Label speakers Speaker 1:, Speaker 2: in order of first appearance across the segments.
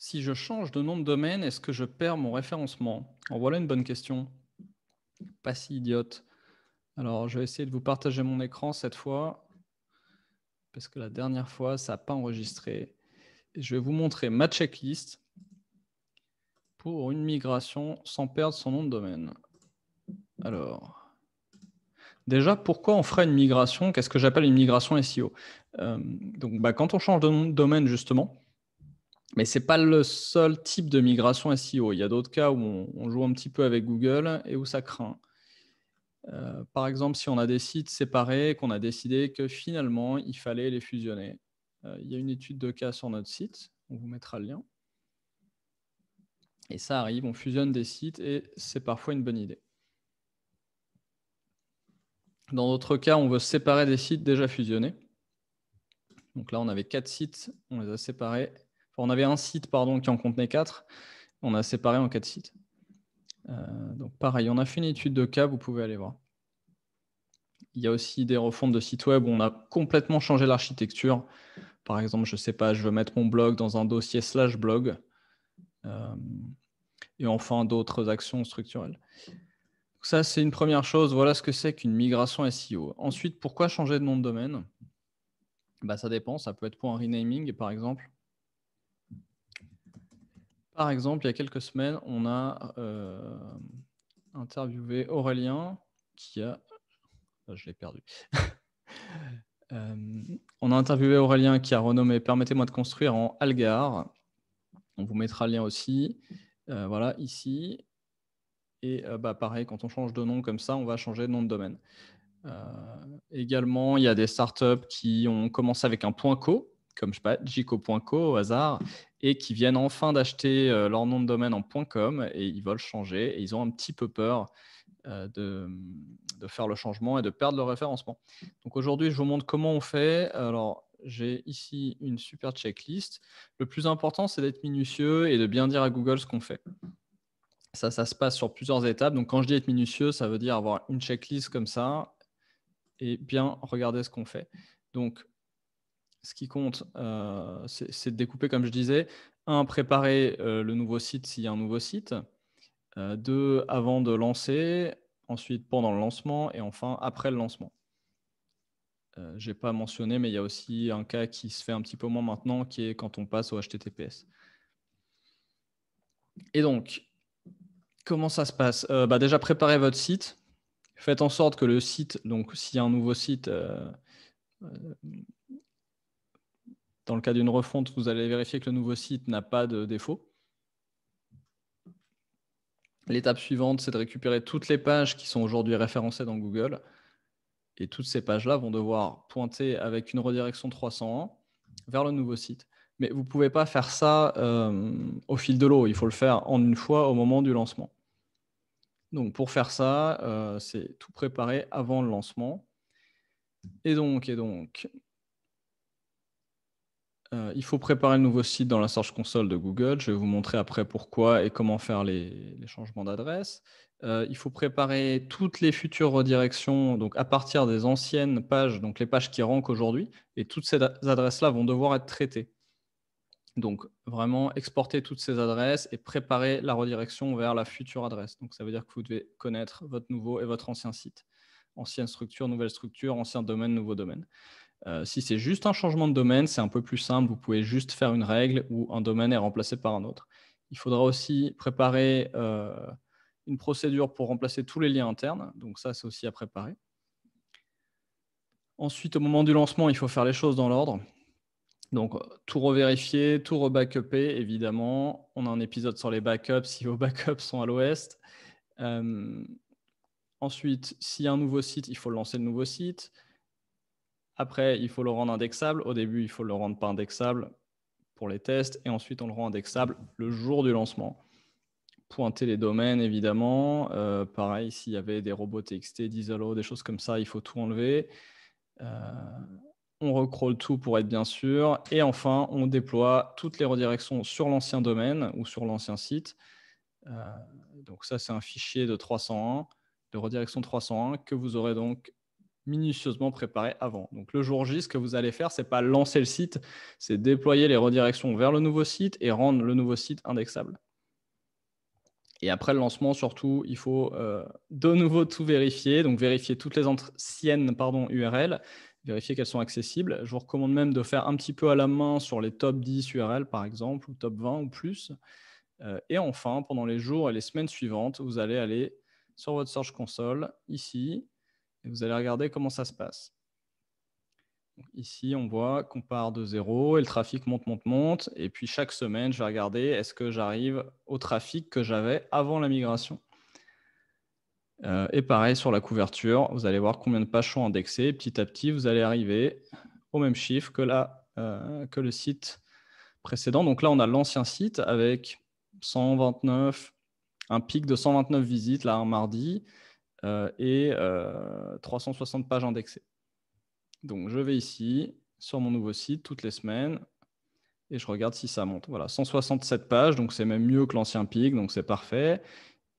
Speaker 1: Si je change de nom de domaine, est-ce que je perds mon référencement? En voilà une bonne question, pas si idiote. Alors, je vais essayer de vous partager mon écran cette fois, parce que la dernière fois, ça n'a pas enregistré. Et je vais vous montrer ma checklist pour une migration sans perdre son nom de domaine. Alors, déjà, pourquoi on ferait une migration? Qu'est-ce que j'appelle une migration SEO? Quand on change de nom de domaine, justement, mais c'est pas le seul type de migration SEO. Il y a d'autres cas où on joue un petit peu avec Google et où ça craint. Par exemple, si on a des sites séparés, qu'on a décidé que finalement, il fallait les fusionner. Il y a une étude de cas sur notre site, on vous mettra le lien. Et ça arrive, on fusionne des sites et c'est parfois une bonne idée. Dans d'autres cas, on veut séparer des sites déjà fusionnés. Donc là, on avait 4 sites, on les a séparés. Enfin, on avait un site pardon, qui en contenait 4, on a séparé en 4 sites. Donc pareil, on a fait une étude de cas, vous pouvez aller voir. Il y a aussi des refontes de sites web où on a complètement changé l'architecture. Par exemple, je ne sais pas, je veux mettre mon blog dans un dossier /blog. Et enfin, d'autres actions structurelles. Donc ça, c'est une première chose. Voilà ce que c'est qu'une migration SEO. Ensuite, pourquoi changer de nom de domaine? Ça dépend. Ça peut être pour un renaming, par exemple. Par exemple, il y a quelques semaines, on a interviewé Aurélien qui a... je l'ai perdu. On a interviewé Aurélien qui a renommé Permettez-moi de construire en Algar. On vous mettra le lien aussi. Voilà, ici. Et pareil, quand on change de nom comme ça, on va changer de nom de domaine. Également, il y a des startups qui ont commencé avec un .co, comme je sais pas, jico.co au hasard, et qui viennent enfin d'acheter leur nom de domaine en .com et ils veulent changer et ils ont un petit peu peur de faire le changement et de perdre le référencement. Donc aujourd'hui, je vous montre comment on fait. Alors, j'ai ici une super checklist. Le plus important, c'est d'être minutieux et de bien dire à Google ce qu'on fait. Ça se passe sur plusieurs étapes. Donc, quand je dis être minutieux, ça veut dire avoir une checklist comme ça et bien regarder ce qu'on fait. Donc, ce qui compte, c'est de découper, comme je disais. 1, préparer le nouveau site s'il y a un nouveau site. 2, avant de lancer. Ensuite, pendant le lancement. Et enfin, après le lancement. Je n'ai pas mentionné, mais il y a aussi un cas qui se fait un petit peu moins maintenant, qui est quand on passe au HTTPS. Et donc, comment ça se passe? Déjà, préparez votre site. Faites en sorte que le site, donc s'il y a un nouveau site, dans le cas d'une refonte, vous allez vérifier que le nouveau site n'a pas de défaut. L'étape suivante, c'est de récupérer toutes les pages qui sont aujourd'hui référencées dans Google. Et toutes ces pages-là vont devoir pointer avec une redirection 301 vers le nouveau site. Mais vous ne pouvez pas faire ça au fil de l'eau. Il faut le faire en une fois au moment du lancement. Donc, pour faire ça, c'est tout préparer avant le lancement. Et donc, il faut préparer le nouveau site dans la Search Console de Google. Je vais vous montrer après pourquoi et comment faire les changements d'adresse. Il faut préparer toutes les futures redirections donc à partir des anciennes pages, donc les pages qui rankent aujourd'hui. Et toutes ces adresses-là vont devoir être traitées. Donc, vraiment exporter toutes ces adresses et préparer la redirection vers la future adresse. Donc, ça veut dire que vous devez connaître votre nouveau et votre ancien site. Ancienne structure, nouvelle structure, ancien domaine, nouveau domaine. Si c'est juste un changement de domaine, c'est un peu plus simple. Vous pouvez juste faire une règle où un domaine est remplacé par un autre. Il faudra aussi préparer une procédure pour remplacer tous les liens internes. Donc ça, c'est aussi à préparer. Ensuite, au moment du lancement, il faut faire les choses dans l'ordre. Donc, tout revérifier, tout rebackuper, évidemment. On a un épisode sur les backups, si vos backups sont à l'ouest. Ensuite, s'il y a un nouveau site, il faut lancer le nouveau site. Après, il faut le rendre indexable. Au début, il faut le rendre pas indexable pour les tests. Et ensuite, on le rend indexable le jour du lancement. Pointer les domaines, évidemment. Pareil, s'il y avait des robots TXT, d'Isolo, des choses comme ça, il faut tout enlever. On recrawl tout pour être bien sûr. Et enfin, on déploie toutes les redirections sur l'ancien domaine ou sur l'ancien site. Donc ça, c'est un fichier de 301, de redirection 301 que vous aurez donc minutieusement préparé avant. Donc le jour J, ce que vous allez faire, c'est pas lancer le site, c'est déployer les redirections vers le nouveau site et rendre le nouveau site indexable. Et après le lancement, surtout, il faut de nouveau tout vérifier, donc vérifier toutes les anciennes URL, vérifier qu'elles sont accessibles. Je vous recommande même de faire un petit peu à la main sur les top 10 URL, par exemple, ou top 20 ou plus. Et enfin, pendant les jours et les semaines suivantes, vous allez aller sur votre Search Console, ici, et vous allez regarder comment ça se passe. Donc ici, on voit qu'on part de 0 et le trafic monte, monte, monte. Et puis chaque semaine, je vais regarder est-ce que j'arrive au trafic que j'avais avant la migration. Et pareil sur la couverture, vous allez voir combien de pages sont indexées. Petit à petit, vous allez arriver au même chiffre que le site précédent. Donc là, on a l'ancien site avec 129, un pic de 129 visites là un mardi et 360 pages indexées. Donc je vais ici sur mon nouveau site toutes les semaines et je regarde si ça monte. Voilà, 167 pages, donc c'est même mieux que l'ancien pic, donc c'est parfait.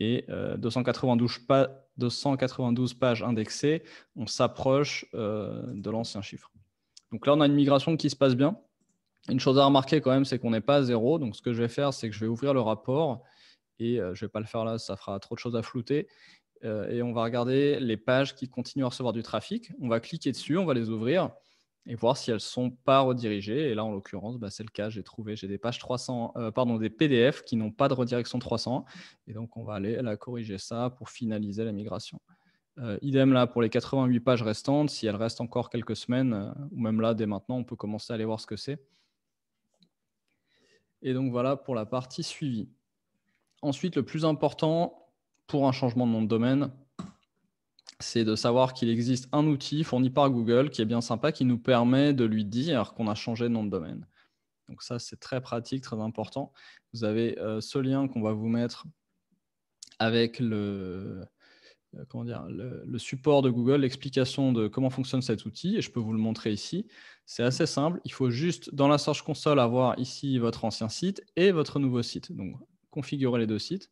Speaker 1: Et 292 pages indexées, on s'approche de l'ancien chiffre. Donc là, on a une migration qui se passe bien. Une chose à remarquer quand même, c'est qu'on n'est pas à 0. Donc ce que je vais faire, c'est que je vais ouvrir le rapport et je ne vais pas le faire là, ça fera trop de choses à flouter. Et on va regarder les pages qui continuent à recevoir du trafic. On va cliquer dessus, on va les ouvrir et voir si elles ne sont pas redirigées. Et là, en l'occurrence, c'est le cas. J'ai des pages 300, des PDF qui n'ont pas de redirection 300. Et donc, on va aller corriger ça pour finaliser la migration. Idem là pour les 88 pages restantes. Si elles restent encore quelques semaines, ou même là, dès maintenant, on peut commencer à aller voir ce que c'est. Et donc, voilà pour la partie suivie. Ensuite, le plus important pour un changement de nom de domaine, c'est de savoir qu'il existe un outil fourni par Google qui est bien sympa, qui nous permet de lui dire qu'on a changé de nom de domaine. Donc ça, c'est très pratique, très important. Vous avez ce lien qu'on va vous mettre avec le support de Google, l'explication de comment fonctionne cet outil, et je peux vous le montrer ici. C'est assez simple. Il faut juste, dans la Search Console, avoir ici votre ancien site et votre nouveau site. Donc, configurer les deux sites.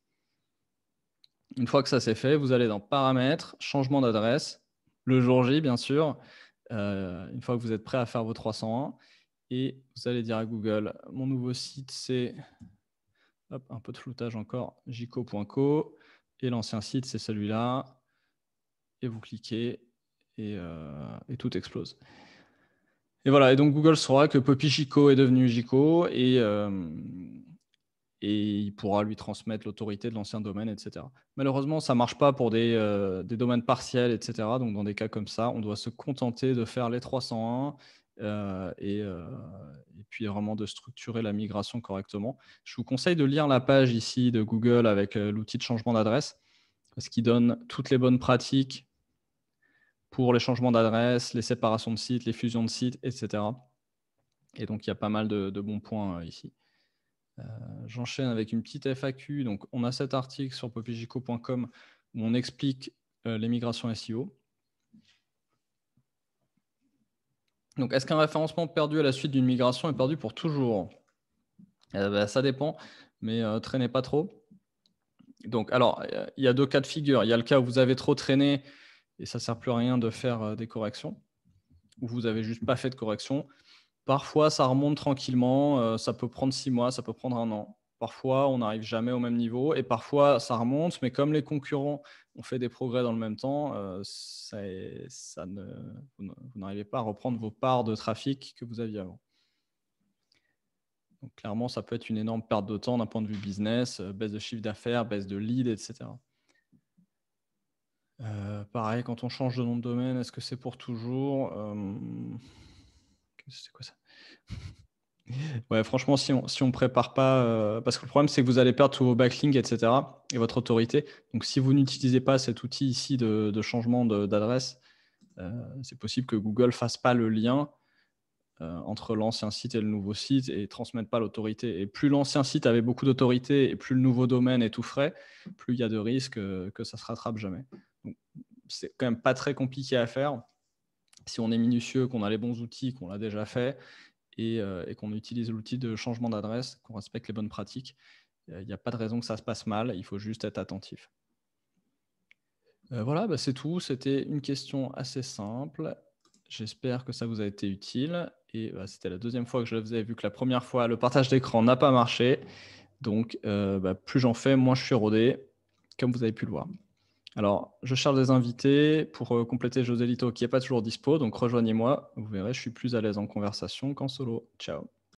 Speaker 1: Une fois que ça c'est fait, vous allez dans Paramètres, Changement d'adresse, le jour J, bien sûr, une fois que vous êtes prêt à faire vos 301, et vous allez dire à Google, mon nouveau site, c'est, un peu de floutage encore, jico.co, et l'ancien site, c'est celui-là, et vous cliquez, et tout explose. Et voilà, et donc Google saura que Poppy Jico est devenu Jico, et il pourra lui transmettre l'autorité de l'ancien domaine, etc. Malheureusement, ça ne marche pas pour des domaines partiels, etc. Donc, dans des cas comme ça, on doit se contenter de faire les 301 et puis vraiment de structurer la migration correctement. Je vous conseille de lire la page ici de Google avec l'outil de changement d'adresse, parce qu'il donne toutes les bonnes pratiques pour les changements d'adresse, les séparations de sites, les fusions de sites, etc. Et donc, il y a pas mal de bons points ici. J'enchaîne avec une petite FAQ. Donc, on a cet article sur poppyjico.com où on explique les migrations SEO. Donc, est-ce qu'un référencement perdu à la suite d'une migration est perdu pour toujours? Ça dépend, mais traînez pas trop. Donc, alors, il y a deux cas de figure. Il y a le cas où vous avez trop traîné et ça ne sert plus à rien de faire des corrections, ou vous n'avez juste pas fait de correction. Parfois, ça remonte tranquillement. Ça peut prendre 6 mois, ça peut prendre 1 an. Parfois, on n'arrive jamais au même niveau. Et parfois, ça remonte. Mais comme les concurrents ont fait des progrès dans le même temps, vous n'arrivez pas à reprendre vos parts de trafic que vous aviez avant. Donc, clairement, ça peut être une énorme perte de temps d'un point de vue business, baisse de chiffre d'affaires, baisse de lead, etc. Pareil, quand on change de nom de domaine, est-ce que c'est pour toujours? C'est quoi ça? Ouais, franchement, si on ne prépare pas, parce que le problème, c'est que vous allez perdre tous vos backlinks, etc., et votre autorité. Donc, si vous n'utilisez pas cet outil ici de changement d'adresse, c'est possible que Google ne fasse pas le lien entre l'ancien site et le nouveau site et ne transmette pas l'autorité. Et plus l'ancien site avait beaucoup d'autorité et plus le nouveau domaine est tout frais, plus il y a de risques que ça ne se rattrape jamais. Donc, c'est quand même pas très compliqué à faire. Si on est minutieux, qu'on a les bons outils, qu'on l'a déjà fait, et qu'on utilise l'outil de changement d'adresse, qu'on respecte les bonnes pratiques, il n'y a pas de raison que ça se passe mal, il faut juste être attentif. Voilà, bah, c'est tout. C'était une question assez simple. J'espère que ça vous a été utile et c'était la deuxième fois que je le faisais vu que la première fois, le partage d'écran n'a pas marché. Donc plus j'en fais, moins je suis rodé, comme vous avez pu le voir. Alors, je cherche des invités pour, compléter Joselito qui est pas toujours dispo, donc rejoignez-moi. Vous verrez, je suis plus à l'aise en conversation qu'en solo. Ciao.